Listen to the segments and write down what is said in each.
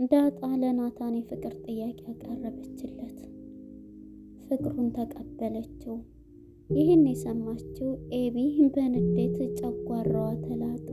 ዳጣ ለናታን የፍቅር ጥያቄ አቀረበችለት። ፍቅሩን ተቀበለችው። ይህን የሰማችው ኤቢ በንዴት ጨጓራዋ ተላጠ።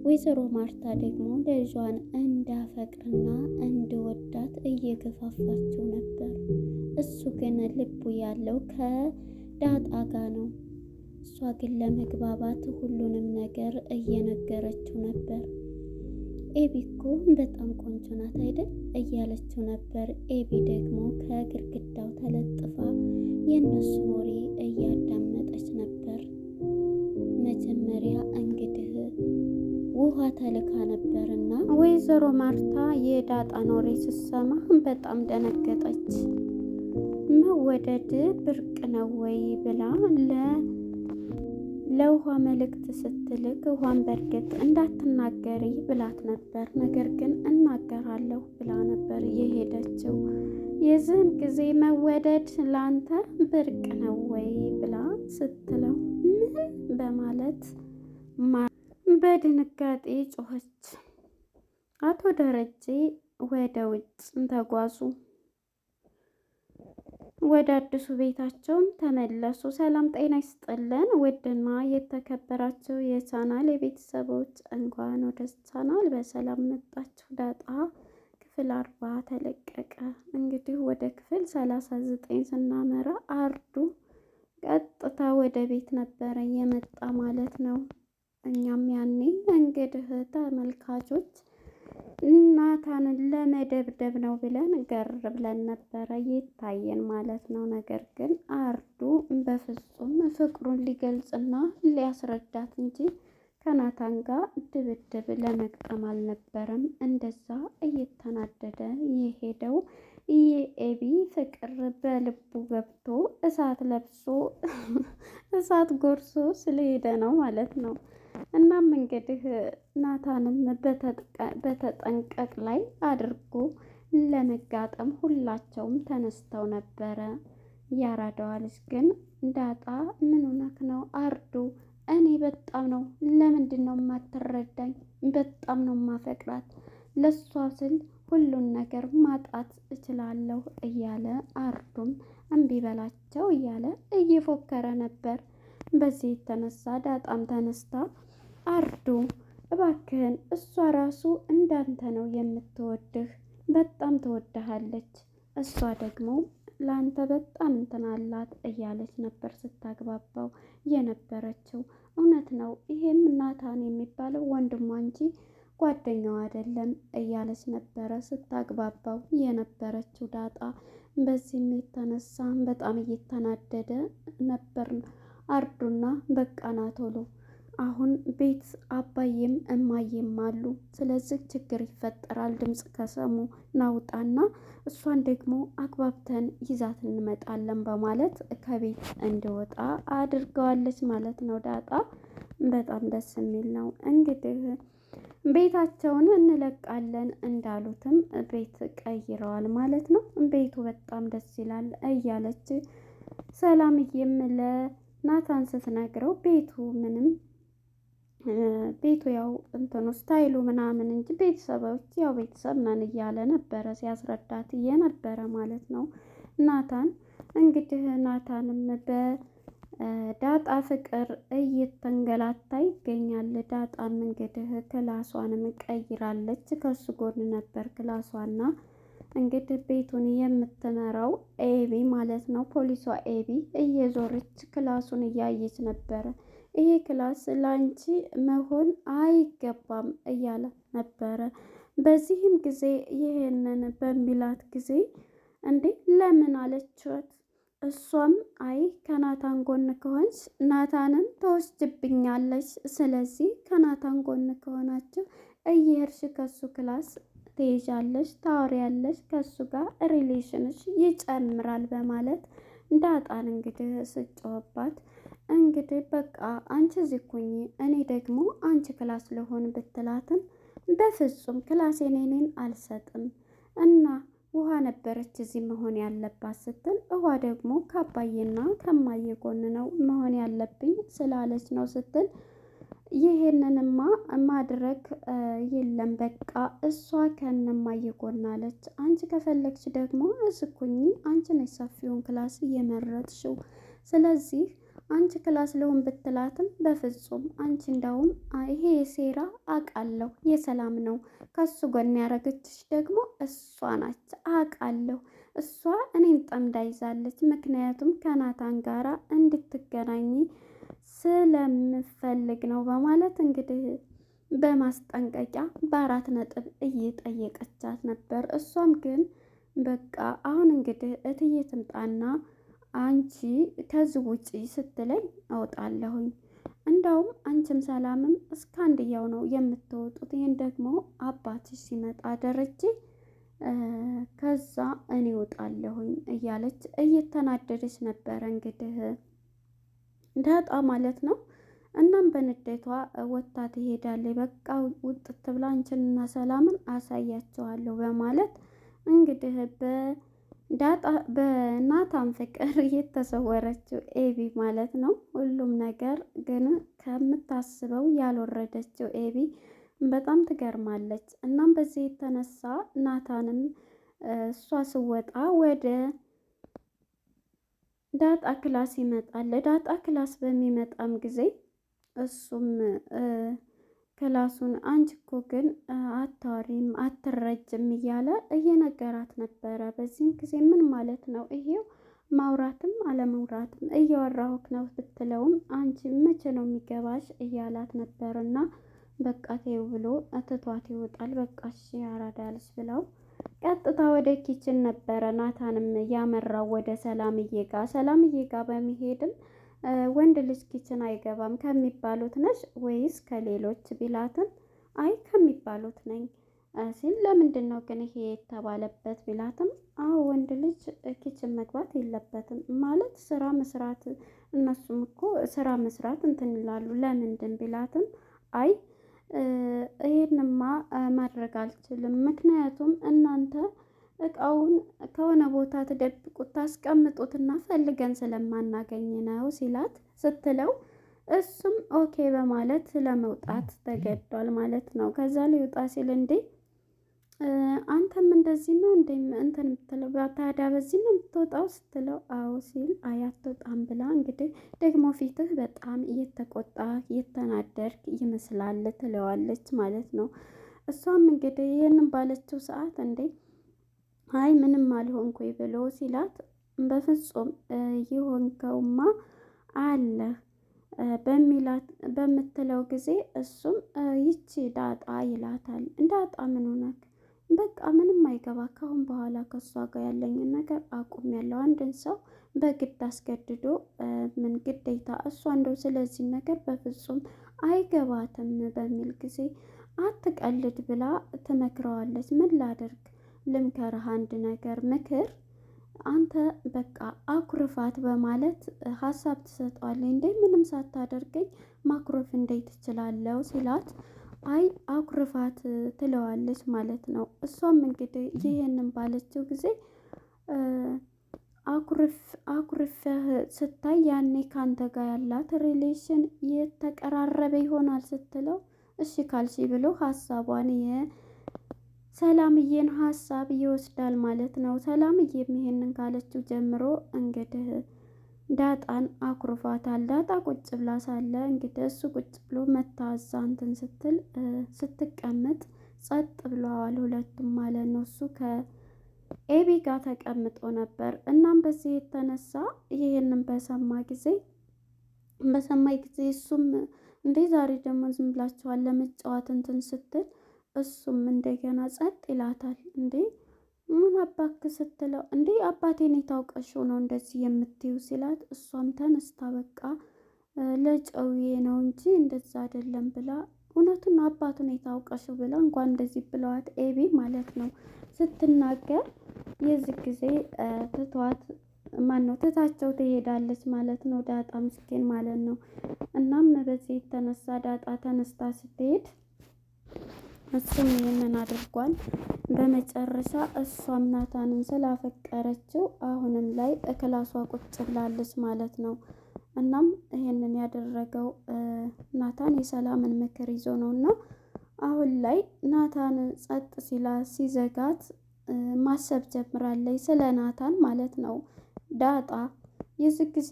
ወይዘሮ ማርታ ደግሞ ልጇን እንዳፈቅርና እንድወዳት እየገፋፋችው ነበር። እሱ ግን ልቡ ያለው ከዳጣ ጋር ነው። እሷ ግን ለመግባባት ሁሉንም ነገር እየነገረችው ነበር። ኤቢ እኮ በጣም ቆንጆ ናት አይደል እያለችው ነበር። ኤቢ ደግሞ ከግድግዳው ተለጥፋ የእነሱን ወሬ እያዳመጠች ነበር። መጀመሪያ እንግዲህ ውሃ ተልካ ነበርና ወይዘሮ ማርታ የዳጣን ወሬ ስትሰማ በጣም ደነገጠች። መወደድ ብርቅ ነው ወይ ብላ ለውሃ መልእክት ስትልክ ውሃን በእርግጥ እንዳትናገሪ ብላት ነበር። ነገር ግን እናገራለሁ ብላ ነበር የሄደችው። የዚህም ጊዜ መወደድ ላንተ ብርቅ ነው ወይ ብላ ስትለው ምን በማለት በድንጋጤ ጮኸች። አቶ ደረጀ ወደ ውጭ ተጓዙ። ወደ አዲሱ ቤታቸውም ተመለሱ። ሰላም ጤና ይስጥልን ውድና የተከበራቸው የቻናል የቤተሰቦች እንኳን ወደ ቻናል በሰላም መጣችሁ። ዳጣ ክፍል 40 ተለቀቀ። እንግዲህ ወደ ክፍል 39 ስናመራ አርዱ ቀጥታ ወደ ቤት ነበረ የመጣ ማለት ነው። እኛም ያኔ እንግዲህ ተመልካቾች ናታንን ለመደብደብ ነው ብለን ገር ብለን ነበረ ይታየን ማለት ነው። ነገር ግን አርዱ በፍጹም ፍቅሩን ሊገልጽና ሊያስረዳት እንጂ ከናታን ጋር ድብድብ ለመቅጠም አልነበረም። እንደዛ እየተናደደ የሄደው የኤቢ ፍቅር በልቡ ገብቶ እሳት ለብሶ እሳት ጎርሶ ስለሄደ ነው ማለት ነው። እናም እንግዲህ ናታንም በተጠንቀቅ ላይ አድርጎ ለመጋጠም ሁላቸውም ተነስተው ነበረ። ያራዳዋ ልጅ ግን ዳጣ ምን ሆነክ ነው አርዱ? እኔ በጣም ነው ለምንድን ነው የማትረዳኝ? በጣም ነው ማፈቅራት። ለሷ ስል ሁሉን ነገር ማጣት እችላለሁ እያለ አርዱም እምቢ በላቸው እያለ እየፎከረ ነበር። በዚህ የተነሳ ዳጣም ተነስታ አርዱ እባክህን፣ እሷ ራሱ እንዳንተ ነው የምትወድህ፣ በጣም ትወድሃለች። እሷ ደግሞ ለአንተ በጣም እንትን አላት እያለች ነበር ስታግባባው የነበረችው። እውነት ነው፣ ይሄም ናታን የሚባለው ወንድሟ እንጂ ጓደኛው አይደለም እያለች ነበረ ስታግባባው የነበረችው ዳጣ። በዚህም የተነሳ በጣም እየተናደደ ነበር አርዱና በቃ ና ቶሎ፣ አሁን ቤት አባዬም እማዬም አሉ፣ ስለዚህ ችግር ይፈጠራል፣ ድምፅ ከሰሙ ናውጣና እሷን ደግሞ አግባብተን ይዛት እንመጣለን በማለት ከቤት እንዲወጣ አድርገዋለች ማለት ነው ዳጣ። በጣም ደስ የሚል ነው እንግዲህ ቤታቸውን እንለቃለን እንዳሉትም ቤት ቀይረዋል ማለት ነው። ቤቱ በጣም ደስ ይላል እያለች ሰላምዬም ለናታን ስትነግረው ቤቱ ምንም ቤቱ ያው እንትኑ ስታይሉ ምናምን እንጂ ቤተሰቦች ያው ቤተሰብ ነን እያለ ነበረ ሲያስረዳት የነበረ ማለት ነው ናታን። እንግዲህ ናታንም በዳጣ ፍቅር እየተንገላታ ይገኛል። ዳጣም እንግዲህ ክላሷንም ቀይራለች። ከሱ ጎን ነበር ክላሷና እንግዲህ ቤቱን የምትመራው ኤቢ ማለት ነው። ፖሊሷ ኤቢ እየዞረች ክላሱን እያየች ነበረ። ይሄ ክላስ ላንቺ መሆን አይገባም እያለ ነበረ። በዚህም ጊዜ ይሄንን በሚላት ጊዜ እንዴ ለምን አለችት። እሷም አይ ከናታን ጎን ከሆንሽ ናታንን ተወስጅብኛለች፣ ስለዚህ ከናታን ጎን ከሆናችሁ እየሄድሽ ከሱ ክላስ ትይዣለሽ፣ ታወሪያለሽ፣ ከሱ ጋር ሪሌሽንሽ ይጨምራል በማለት ዳጣን እንግዲህ ስጮህባት እንግዲህ በቃ አንቺ እዚህ ኩኚ እኔ ደግሞ አንቺ ክላስ ልሆን ብትላትም በፍጹም ክላሴን እኔን አልሰጥም እና ውሃ ነበረች እዚህ መሆን ያለባት ስትል ውሃ ደግሞ ከአባዬና ከማዬ ጎን ነው መሆን ያለብኝ ስላለች ነው ስትል ይሄንንማ ማድረግ የለም በቃ እሷ ከነማዬ ጎን አለች። አንቺ ከፈለግሽ ደግሞ እስኩኝ አንቺ ነሽ ሰፊውን ክላስ እየመረጥሽው። ስለዚህ አንቺ ክላስ ልሁን ብትላትም በፍጹም አንቺ እንዳውም ይሄ የሴራ አውቃለሁ የሰላም ነው ከሱ ጎን ያደረገችሽ ደግሞ እሷ ናች አውቃለሁ። እሷ እኔን ጠምዳ ይዛለች። ምክንያቱም ከናታን ጋራ እንድትገናኝ ስለምፈልግ ነው በማለት እንግዲህ በማስጠንቀቂያ በ4 ነጥብ እየጠየቀቻት ነበር። እሷም ግን በቃ አሁን እንግዲህ እትዬ ትምጣና አንቺ ከዚህ ውጪ ስትለኝ እወጣለሁኝ። እንዳውም አንቺም ሰላምም እስከ አንድያው ነው የምትወጡት። ይህን ደግሞ አባትሽ ሲመጣ ደረጀ ከዛ እኔ እወጣለሁኝ እያለች እየተናደደች ነበረ እንግዲህ ዳጣ ማለት ነው። እናም በንዴቷ ወጥታ ትሄዳለች። በቃ ውጥት ብላ አንቺንና ሰላምን አሳያቸዋለሁ በማለት እንግዲህ በናታን ፍቅር የተሰወረችው ኤቢ ማለት ነው። ሁሉም ነገር ግን ከምታስበው ያልወረደችው ኤቢ በጣም ትገርማለች። እናም በዚህ የተነሳ ናታንም እሷ ስወጣ ወደ ዳጣ ክላስ ይመጣል። ዳጣ ክላስ በሚመጣም ጊዜ እሱም ክላሱን አንቺ እኮ ግን አታወሪም አትረጅም እያለ እየነገራት ነበረ። በዚህም ጊዜ ምን ማለት ነው ይሄው ማውራትም አለመውራትም እያወራሁክ ነው ብትለውም አንቺ መቼ ነው የሚገባሽ እያላት ነበርና በቃ ተይው ብሎ ትቷት ይወጣል። በቃ እሺ ያራዳልሽ ብለው ቀጥታ ወደ ኪችን ነበረ ናታንም ያመራው ወደ ሰላምዬ ጋር። ሰላምዬ ጋር በመሄድም ወንድ ልጅ ኪችን አይገባም ከሚባሉት ነሽ ወይስ ከሌሎች ቢላትም አይ ከሚባሉት ነኝ ሲል ለምንድን ነው ግን ይሄ የተባለበት ቢላትም አዎ ወንድ ልጅ ኪችን መግባት የለበትም ማለት ስራ መስራት እነሱም እኮ ስራ መስራት እንትን ይላሉ ለምንድን ቢላትም አይ ይሄንማ ማድረግ አልችልም ምክንያቱም እናንተ እቃውን ከሆነ ቦታ ትደብቁት ታስቀምጡትና ፈልገን ስለማናገኝ ነው ሲላት ስትለው እሱም ኦኬ በማለት ለመውጣት ተገዷል ማለት ነው። ከዛ ሊወጣ ሲል እንዴ አንተም እንደዚህ ነው እንደ እንትን የምትለው ታዲያ በዚህ ነው የምትወጣው ስትለው አዎ ሲል አይ አትወጣም ብላ እንግዲህ ደግሞ ፊትህ በጣም እየተቆጣ እየተናደርክ ይመስላል ትለዋለች ማለት ነው። እሷም እንግዲህ ይህንን ባለችው ሰዓት እንዴ አይ ምንም አልሆንኩኝ ብሎ ሲላት በፍጹም የሆንከውማ አለ በሚላት በምትለው ጊዜ እሱም ይቺ ዳጣ ይላታል። ዳጣ ምን ሆነክ? በቃ ምንም አይገባ ካሁን በኋላ ከእሷ ጋር ያለኝን ነገር አቁሜያለሁ። አንድን ሰው በግድ አስገድዶ ምን ግዴታ እሷ እንደው ስለዚህ ነገር በፍጹም አይገባትም በሚል ጊዜ አትቀልድ ብላ ትመክረዋለች። ምን ላደርግ ልምከርህ አንድ ነገር ምክር አንተ በቃ አኩርፋት በማለት ሀሳብ ትሰጠዋለች። እንዴ ምንም ሳታደርገኝ ማኩረፍ እንዴት ትችላለሁ ሲላት አይ አኩርፋት ትለዋለች ማለት ነው። እሷም እንግዲህ ይሄንን ባለችው ጊዜ አኩርፈህ ስታይ ያኔ ካንተ ጋር ያላት ሪሌሽን የተቀራረበ ይሆናል ስትለው እሺ ካልሺ ብሎ ሀሳቧን ሰላምዬን ሀሳብ ይወስዳል ማለት ነው። ሰላምዬም ይሄንን ካለችው ጀምሮ እንግዲህ ዳጣን አኩርፏታል። ዳጣ ቁጭ ብላ ሳለ እንግዲህ እሱ ቁጭ ብሎ መታዛ እንትን ስትል ስትቀመጥ ጸጥ ብለዋል ሁለቱም ማለት ነው። እሱ ከኤቢ ጋር ተቀምጦ ነበር። እናም በዚህ የተነሳ ይሄንን በሰማይ ጊዜ እሱም እንዴ ዛሬ ደግሞ ዝም ብላችኋል ለመጫወት እንትን ስትል እሱም እንደገና ጸጥ ይላታል። እንዴ ምን አባክ ስትለው እንዴ አባቴን የታውቀሽው ነው እንደዚህ የምትዩ ሲላት እሷም ተነስታ በቃ ለጨውዬ ነው እንጂ እንደዛ አይደለም ብላ እውነቱን አባቱን የታውቀሽው ብላ እንኳን እንደዚህ ብለዋት ኤቢ ማለት ነው ስትናገር የዚህ ጊዜ ትታቸው ትሄዳለች ማለት ነው። ዳጣ ምስኪን ማለት ነው። እናም በዚህ የተነሳ ዳጣ ተነስታ ስትሄድ እሱም ይህንን አድርጓል። በመጨረሻ እሷም ናታንን ስላፈቀረችው አሁንም ላይ ክላሷ ቁጭ ብላለች ማለት ነው። እናም ይሄንን ያደረገው ናታን የሰላምን ምክር ይዞ ነው እና አሁን ላይ ናታን ጸጥ ሲዘጋት ማሰብ ጀምራለች፣ ስለ ናታን ማለት ነው ዳጣ። የዚህ ጊዜ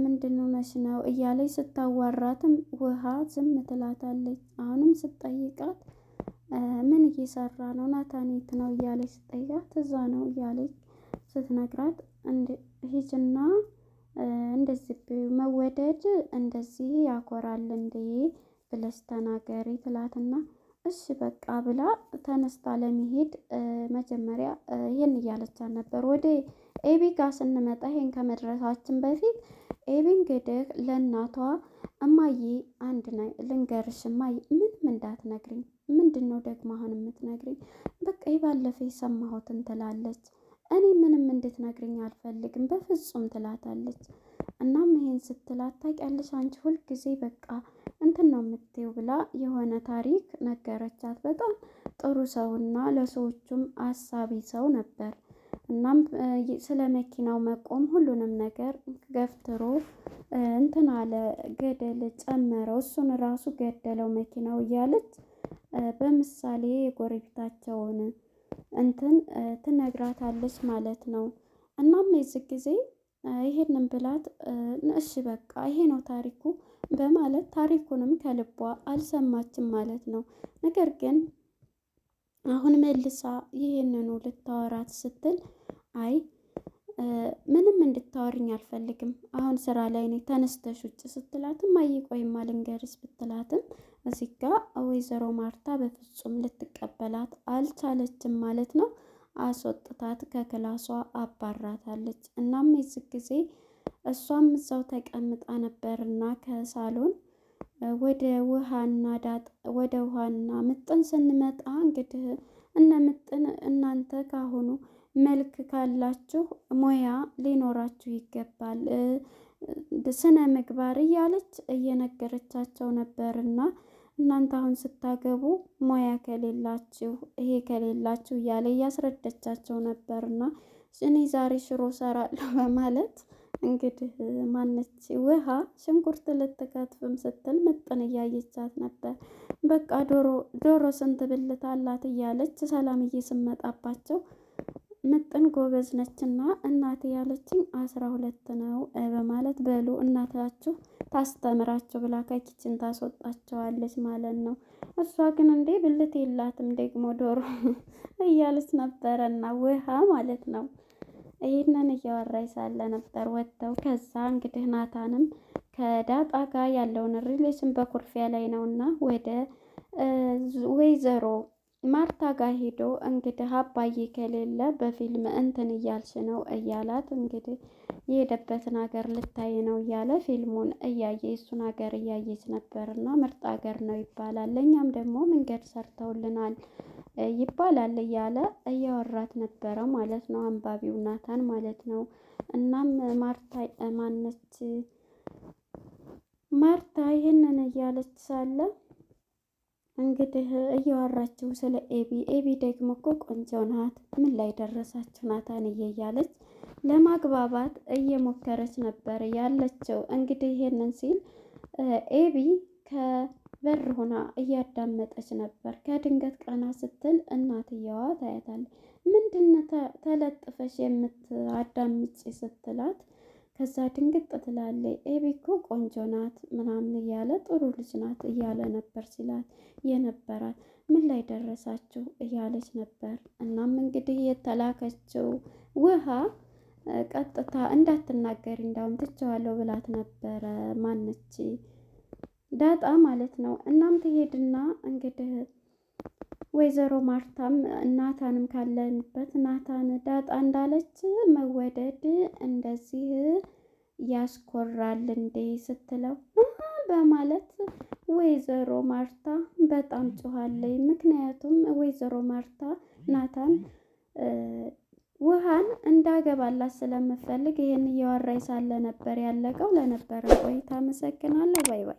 ምንድን ሆነሽ ነው እያለች ስታዋራትም ውሃ ዝም ትላታለች። አሁንም ስትጠይቃት ምን እየሰራ ነው ናታን የት ነው እያለች ስትጠይቃት እዛ ነው እያለች ስትነግራት ሂጂና እንደዚህ መወደድ እንደዚህ ያኮራል እንዴ ብለሽ ተናገሪ ትላትና እሺ በቃ ብላ ተነስታ ለመሄድ መጀመሪያ ይህን እያለቻት ነበር። ወደ ኤቢ ጋር ስንመጣ ይሄን ከመድረሳችን በፊት ኤቢ እንግዲህ ለእናቷ እማዬ አንድ ልንገርሽ እማዬ ምንም እንዳትነግሪኝ። ምንድን ነው ደግሞ አሁን የምትነግሪኝ? በቃ ባለፈ የሰማሁትን ትላለች። እኔ ምንም እንድትነግሪኝ አልፈልግም በፍጹም ትላታለች። እናም ይሄን ስትላት ታውቂያለሽ አንቺ ሁልጊዜ በቃ እንትን ነው የምትይው ብላ የሆነ ታሪክ ነገረቻት። በጣም ጥሩ ሰውና ለሰዎቹም አሳቢ ሰው ነበር። እናም ስለ መኪናው መቆም ሁሉንም ነገር ገፍትሮ እንትን አለ ገደል ጨመረው፣ እሱን ራሱ ገደለው መኪናው እያለች በምሳሌ የጎረቤታቸውን እንትን ትነግራታለች ማለት ነው። እናም የዚህ ጊዜ ይሄንን ብላት እሺ በቃ ይሄ ነው ታሪኩ በማለት ታሪኩንም ከልቧ አልሰማችም ማለት ነው። ነገር ግን አሁን መልሳ ይሄንኑ ልታወራት ስትል አይ ምንም እንድታወሪኝ አልፈልግም አሁን ስራ ላይ ነኝ ተነስተሽ ውጭ ስትላትም ቆይማ ልንገርሽ ብትላትም እዚህ ጋ ወይዘሮ ማርታ በፍጹም ልትቀበላት አልቻለችም ማለት ነው። አስወጥታት ከክላሷ አባራታለች። እናም የዚህ ጊዜ እሷም እዛው ተቀምጣ ነበርና ከሳሎን ወደ ውሃና ምጥን ስንመጣ እንግዲህ እነ ምጥን እናንተ ካሁኑ መልክ ካላችሁ ሙያ ሊኖራችሁ ይገባል፣ ስነ ምግባር እያለች እየነገረቻቸው ነበርና እናንተ አሁን ስታገቡ ሙያ ከሌላችሁ ይሄ ከሌላችሁ እያለ እያስረደቻቸው ነበርና እኔ ዛሬ ሽሮ ሰራለሁ በማለት እንግዲህ ማነች ውሃ ሽንኩርት ልትከትፍም ስትል ምጥን እያየቻት ነበር። በቃ ዶሮ ስንት ብልት አላት እያለች ሰላምዬ ስመጣባቸው ምጥን ጎበዝ ነችና እናቴ ያለችኝ 12 ነው በማለት በሉ እናታችሁ ታስተምራቸው ብላ ከኪችን ታስወጣቸዋለች ማለት ነው። እሷ ግን እንዴ ብልት የላትም ደግሞ ዶሮ እያለች ነበረና ውሃ ማለት ነው። ይህንን እያወራኝ ሳለ ነበር ወጥተው። ከዛ እንግዲህ ናታንም ከዳጣ ጋር ያለውን ሪሌሽን በኩርፊያ ላይ ነውና ወደ ወይዘሮ ማርታ ጋር ሄዶ እንግዲህ አባዬ ከሌለ በፊልም እንትን እያልሽ ነው እያላት እንግዲህ የሄደበትን ሀገር ልታይ ነው እያለ ፊልሙን እያየ እሱን ሀገር እያየች ነበርና ምርጥ ሀገር ነው ይባላል፣ ለእኛም ደግሞ መንገድ ሰርተውልናል ይባላል እያለ እያወራት ነበረ ማለት ነው። አንባቢው ናታን ማለት ነው። እናም ማርታ ይህንን እያለች ሳለ እንግዲህ እያወራችው ስለ ኤቢ ደግሞ እኮ ቆንጆ ናት፣ ምን ላይ ደረሳችሁ ናታንዬ እያለች ለማግባባት እየሞከረች ነበር ያለችው። እንግዲህ ይሄንን ሲል ኤቢ ከበር ሆና እያዳመጠች ነበር። ከድንገት ቀና ስትል እናትየዋ ታያታለች። ምንድነው ተለጥፈሽ የምታዳምጪ ስትላት ከዛ ድንግጥ ትላለች። ኤቢ እኮ ቆንጆ ናት ምናምን እያለ ጥሩ ልጅ ናት እያለ ነበር ሲላት የነበራት ምን ላይ ደረሳችሁ እያለች ነበር። እናም እንግዲህ የተላከችው ውሃ ቀጥታ እንዳትናገሪ እንዳውም ትቼዋለሁ ብላት ነበረ ማነች ዳጣ ማለት ነው። እናም ትሄድና እንግዲህ ወይዘሮ ማርታም ናታንም ካለንበት ናታን ዳጣ እንዳለች መወደድ እንደዚህ ያስኮራል እንዴ ስትለው በማለት ወይዘሮ ማርታ በጣም ጮኻለች። ምክንያቱም ወይዘሮ ማርታ ናታን ውሃን እንዳገባላት ስለምፈልግ ይህን እያወራኝ ሳለ ነበር ያለቀው። ለነበረ ቆይታ አመሰግናለሁ። ባይ ባይ።